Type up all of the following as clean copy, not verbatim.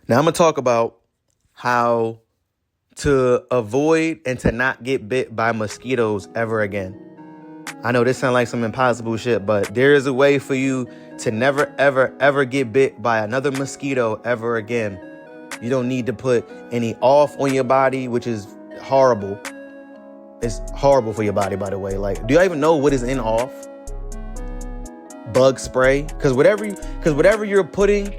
Now I'm going to talk about how to avoid and to not get bit by mosquitoes ever again. I know this sounds like some impossible shit, but there is a way for you to never, ever, ever get bit by another mosquito ever again. You don't need to put any off on your body, which is horrible. It's horrible for your body, by the way. Like, do you even know what is in off? Bug spray? Because whatever you're putting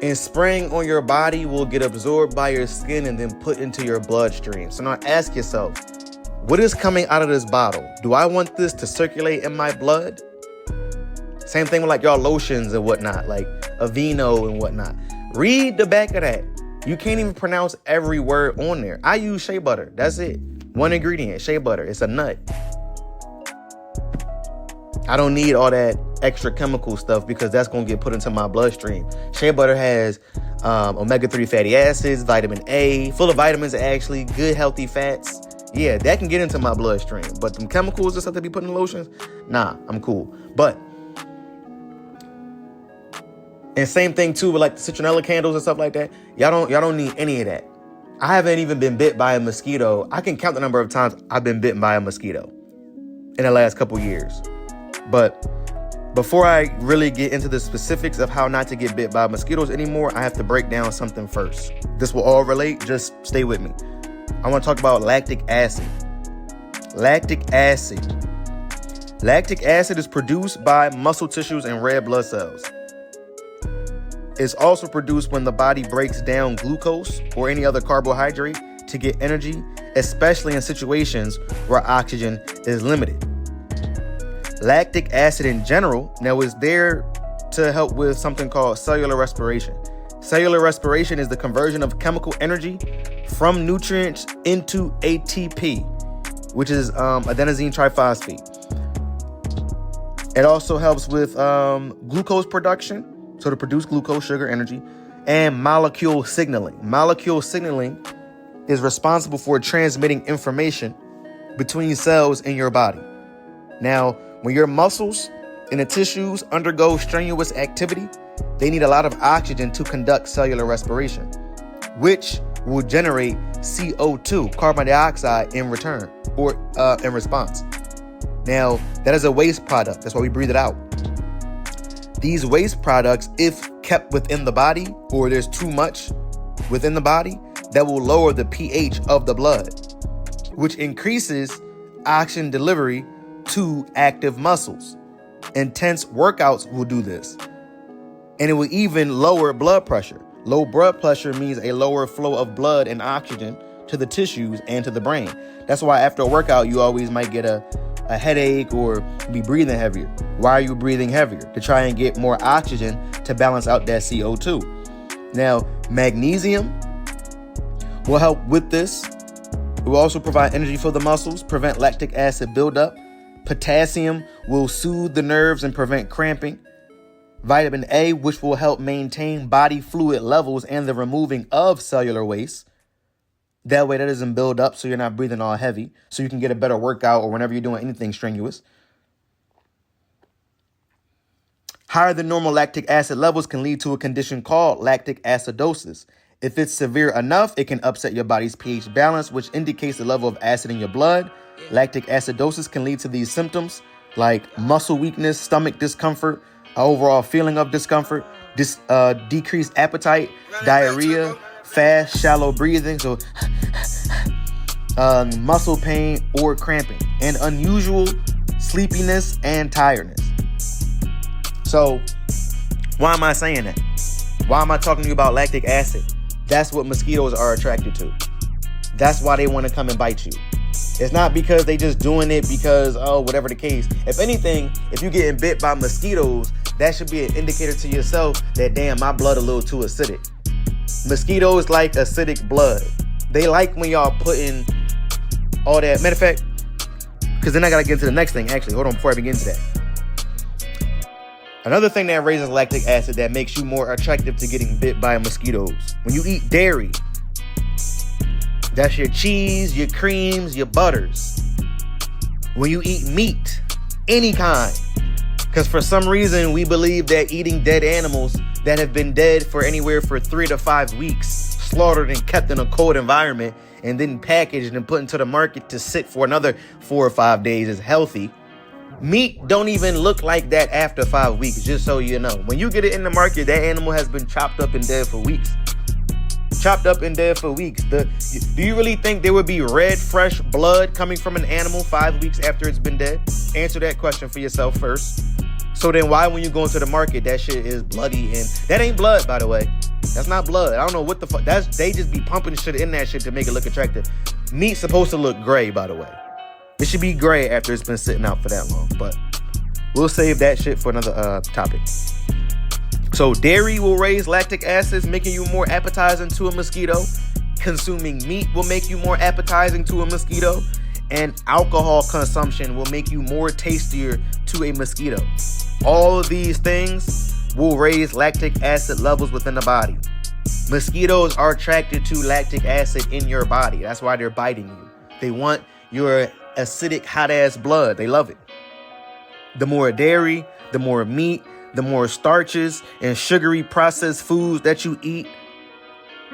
and spraying on your body will get absorbed by your skin and then put into your bloodstream. So now ask yourself, what is coming out of this bottle? Do I want this to circulate in my blood? Same thing with like y'all lotions and whatnot, like Aveeno and whatnot. Read the back of that. You can't even pronounce every word on there. I use shea butter. That's it. One ingredient, shea butter. It's a nut. I don't need all that extra chemical stuff because that's going to get put into my bloodstream. Shea butter has omega-3 fatty acids, vitamin A, full of vitamins actually, good healthy fats. Yeah, that can get into my bloodstream. But them chemicals and stuff that be put in lotions, nah, I'm cool. But, and same thing too with like the citronella candles and stuff like that. Y'all don't need any of that. I haven't even been bit by a mosquito. I can count the number of times I've been bitten by a mosquito in the last couple years. But before I really get into the specifics of how not to get bit by mosquitoes anymore, I have to break down something first. This will all relate. Just stay with me. I want to talk about lactic acid. Lactic acid. Lactic acid is produced by muscle tissues and red blood cells. It's also produced when the body breaks down glucose or any other carbohydrate to get energy, especially in situations where oxygen is limited. Lactic acid in general now is there to help with something called cellular respiration. Cellular respiration is the conversion of chemical energy from nutrients into ATP, which is adenosine triphosphate. It also helps with glucose production, so to produce glucose, sugar, energy, and molecule signaling. Molecule signaling is responsible for transmitting information between cells in your body. Now, when your muscles and the tissues undergo strenuous activity, they need a lot of oxygen to conduct cellular respiration, which will generate CO2, carbon dioxide, in return or in response. Now, that is a waste product. That's why we breathe it out. These waste products, if kept within the body or there's too much within the body, that will lower the pH of the blood, which increases oxygen delivery to active muscles. Intense workouts will do this. And it will even lower blood pressure. Low blood pressure means a lower flow of blood and oxygen to the tissues and to the brain. That's why after a workout, you always might get a headache or be breathing heavier. Why are you breathing heavier? To try and get more oxygen to balance out that CO2. Now, magnesium will help with this. It will also provide energy for the muscles, prevent lactic acid buildup. Potassium will soothe the nerves and prevent cramping. Vitamin A, which will help maintain body fluid levels and the removing of cellular waste. That way that doesn't build up so you're not breathing all heavy, so you can get a better workout or whenever you're doing anything strenuous. Higher than normal lactic acid levels can lead to a condition called lactic acidosis. If it's severe enough, it can upset your body's pH balance, which indicates the level of acid in your blood. Lactic acidosis can lead to these symptoms like muscle weakness, stomach discomfort, overall feeling of discomfort, decreased appetite, diarrhea, fast, shallow breathing, so muscle pain or cramping, and unusual sleepiness and tiredness. So why am I saying that? Why am I talking to you about lactic acid? That's what mosquitoes are attracted to. That's why they want to come and bite you. It's not because they just doing it because, whatever the case. If anything, if you're getting bit by mosquitoes, that should be an indicator to yourself that, damn, my blood a little too acidic. Mosquitoes like acidic blood. They like when y'all put in all that. Matter of fact, because then I got to get into the next thing. Actually, hold on before I begin to that. Another thing that raises lactic acid that makes you more attractive to getting bit by mosquitoes. When you eat dairy, that's your cheese, your creams, your butters. When you eat meat, any kind. Because for some reason, we believe that eating dead animals that have been dead for anywhere for 3 to 5 weeks, slaughtered and kept in a cold environment, and then packaged and put into the market to sit for another 4 or 5 days is healthy. Meat don't even look like that after 5 weeks, just so you know. When you get it in the market, that animal has been chopped up and dead for weeks. Chopped up and dead for weeks. Do you really think there would be red, fresh blood coming from an animal 5 weeks after it's been dead? Answer that question for yourself first. So then why, when you go into the market, that shit is bloody? And that ain't blood, by the way. That's not blood. I don't know what the fuck. They just be pumping shit in that shit to make it look attractive. Meat's supposed to look gray, by the way. It should be gray after it's been sitting out for that long. But we'll save that shit for another topic. So dairy will raise lactic acids, making you more appetizing to a mosquito. Consuming meat will make you more appetizing to a mosquito. And alcohol consumption will make you more tastier to a mosquito. All of these things will raise lactic acid levels within the body. Mosquitoes are attracted to lactic acid in your body. That's why they're biting you. They want your acidic, hot-ass blood. They love it. The more dairy, the more meat, the more starches and sugary processed foods that you eat,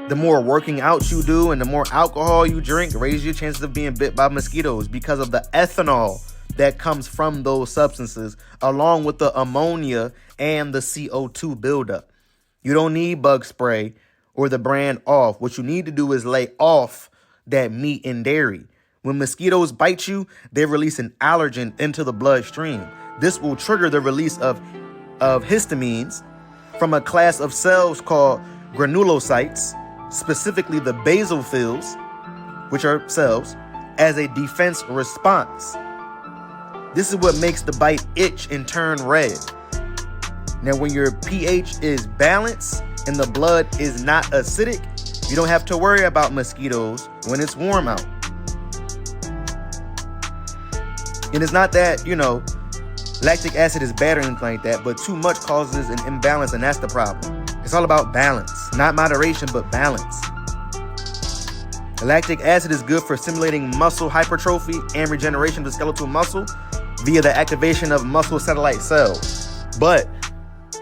the more working out you do, and the more alcohol you drink, raise your chances of being bit by mosquitoes because of the ethanol that comes from those substances, along with the ammonia and the CO2 buildup. You don't need bug spray or the brand off. What you need to do is lay off that meat and dairy. When mosquitoes bite you, they release an allergen into the bloodstream. This will trigger the release of histamines from a class of cells called granulocytes, specifically the basophils, which are cells, as a defense response. This is what makes the bite itch and turn red. Now, when your pH is balanced and the blood is not acidic, you don't have to worry about mosquitoes when it's warm out. And it's not that, lactic acid is bad or anything like that, but too much causes an imbalance, and that's the problem. It's all about balance, not moderation, but balance. Lactic acid is good for stimulating muscle hypertrophy and regeneration of the skeletal muscle via the activation of muscle satellite cells. But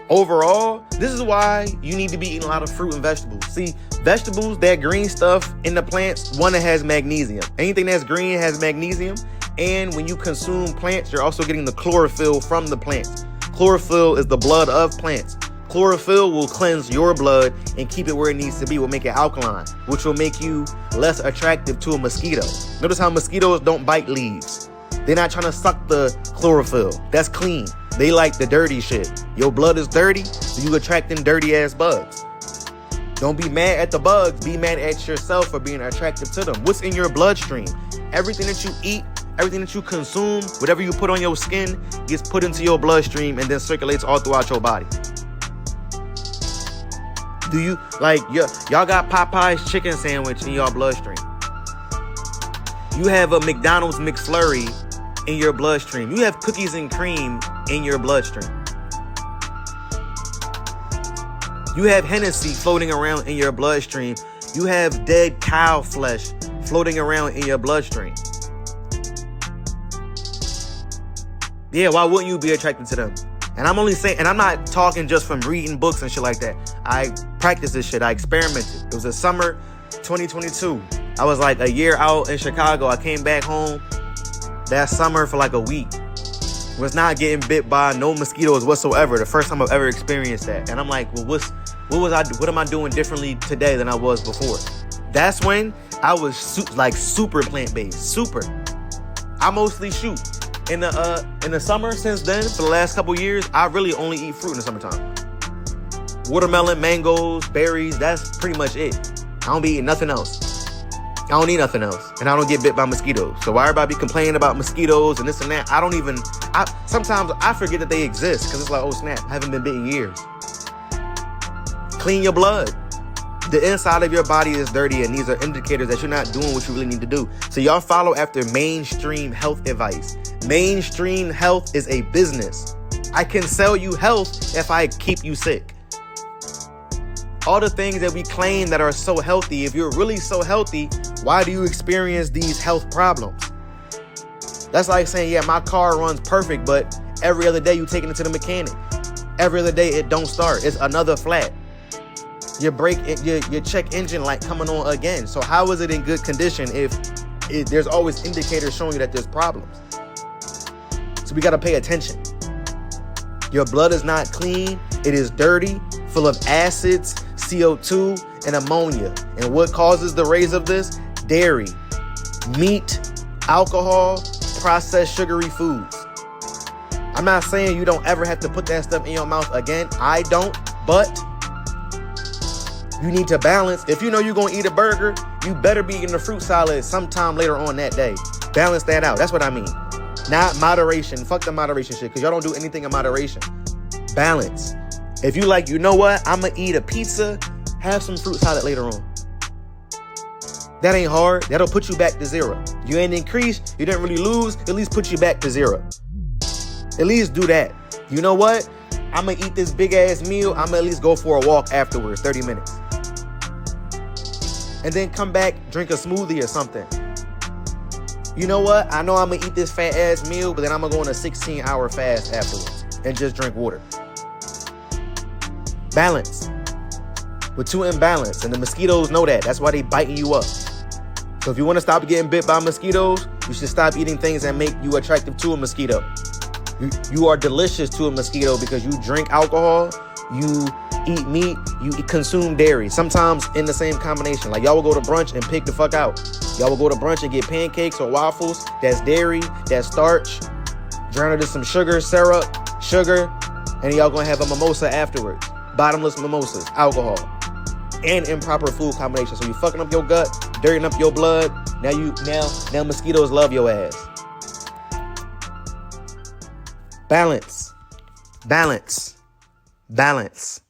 overall, this is why you need to be eating a lot of fruit and vegetables. See, vegetables, that green stuff in the plants, one, that has magnesium. Anything that's green has magnesium. And when you consume plants, you're also getting the chlorophyll from the plants. Chlorophyll is the blood of plants. Chlorophyll will cleanse your blood and keep it where it needs to be, will make it alkaline, which will make you less attractive to a mosquito. Notice how mosquitoes don't bite leaves. They're not trying to suck the chlorophyll. That's clean. They like the dirty shit. Your blood is dirty, so you attracting dirty ass bugs. Don't be mad at the bugs. Be mad at yourself for being attractive to them. What's in your bloodstream? Everything that you eat, everything that you consume, whatever you put on your skin gets put into your bloodstream and then circulates all throughout your body. Do you, y'all got Popeye's chicken sandwich in your bloodstream. You have a McDonald's McFlurry in your bloodstream. You have cookies and cream in your bloodstream. You have Hennessy floating around in your bloodstream. You have dead cow flesh floating around in your bloodstream. Yeah, why wouldn't you be attracted to them? And I'm only saying, and I'm not talking just from reading books and shit like that. I practiced this shit. I experimented. It was the summer 2022. I was like a year out in Chicago. I came back home that summer for like a week. Was not getting bit by no mosquitoes whatsoever. The first time I've ever experienced that. And I'm like, well, what am I doing differently today than I was before? That's when I was super plant-based. Super. I mostly shoot. In the summer, since then, for the last couple years, I really only eat fruit in the summertime. Watermelon, mangoes, berries, that's pretty much it. I don't be eating nothing else. I don't eat nothing else. And I don't get bit by mosquitoes. So why everybody be complaining about mosquitoes and this and that? Sometimes I forget that they exist because it's like, oh snap, I haven't been bit in years. Clean your blood. The inside of your body is dirty, and these are indicators that you're not doing what you really need to do. So y'all follow after mainstream health advice. Mainstream health is a business. I can sell you health if I keep you sick. All the things that we claim that are so healthy, if you're really so healthy, why do you experience these health problems? That's like saying, yeah, my car runs perfect, but every other day you taking it to the mechanic. Every other day it don't start. It's another flat. Your your check engine light coming on again. So how is it in good condition if there's always indicators showing you that there's problems? So we got to pay attention. Your blood is not clean. It is dirty, full of acids, CO2, and ammonia. And what causes the raise of this? Dairy, meat, alcohol, processed sugary foods. I'm not saying you don't ever have to put that stuff in your mouth again. I don't, but you need to balance. If you know you're going to eat a burger, you better be eating a fruit salad sometime later on that day. Balance that out. That's what I mean. Not moderation. Fuck the moderation shit, because y'all don't do anything in moderation. Balance. If you like, you know what? I'm going to eat a pizza, have some fruit salad later on. That ain't hard. That'll put you back to zero. You ain't increase. You didn't really lose. At least put you back to zero. At least do that. You know what? I'm going to eat this big ass meal. I'm going to at least go for a walk afterwards, 30 minutes. And then come back, drink a smoothie or something. You know what? I know I'm going to eat this fat ass meal, but then I'm going to go on a 16-hour fast afterwards and just drink water. Balance. We're too imbalanced, and the mosquitoes know that. That's why they biting you up. So if you want to stop getting bit by mosquitoes, you should stop eating things that make you attractive to a mosquito. You are delicious to a mosquito because you drink alcohol, you eat meat, you consume dairy. Sometimes in the same combination. Like y'all will go to brunch and pick the fuck out. Y'all will go to brunch and get pancakes or waffles. That's dairy, that's starch. Drown it in some sugar, syrup, sugar, and y'all gonna have a mimosa afterwards. Bottomless mimosas, alcohol, and improper food combination. So you fucking up your gut, dirtying up your blood. Now mosquitoes love your ass. Balance. Balance. Balance.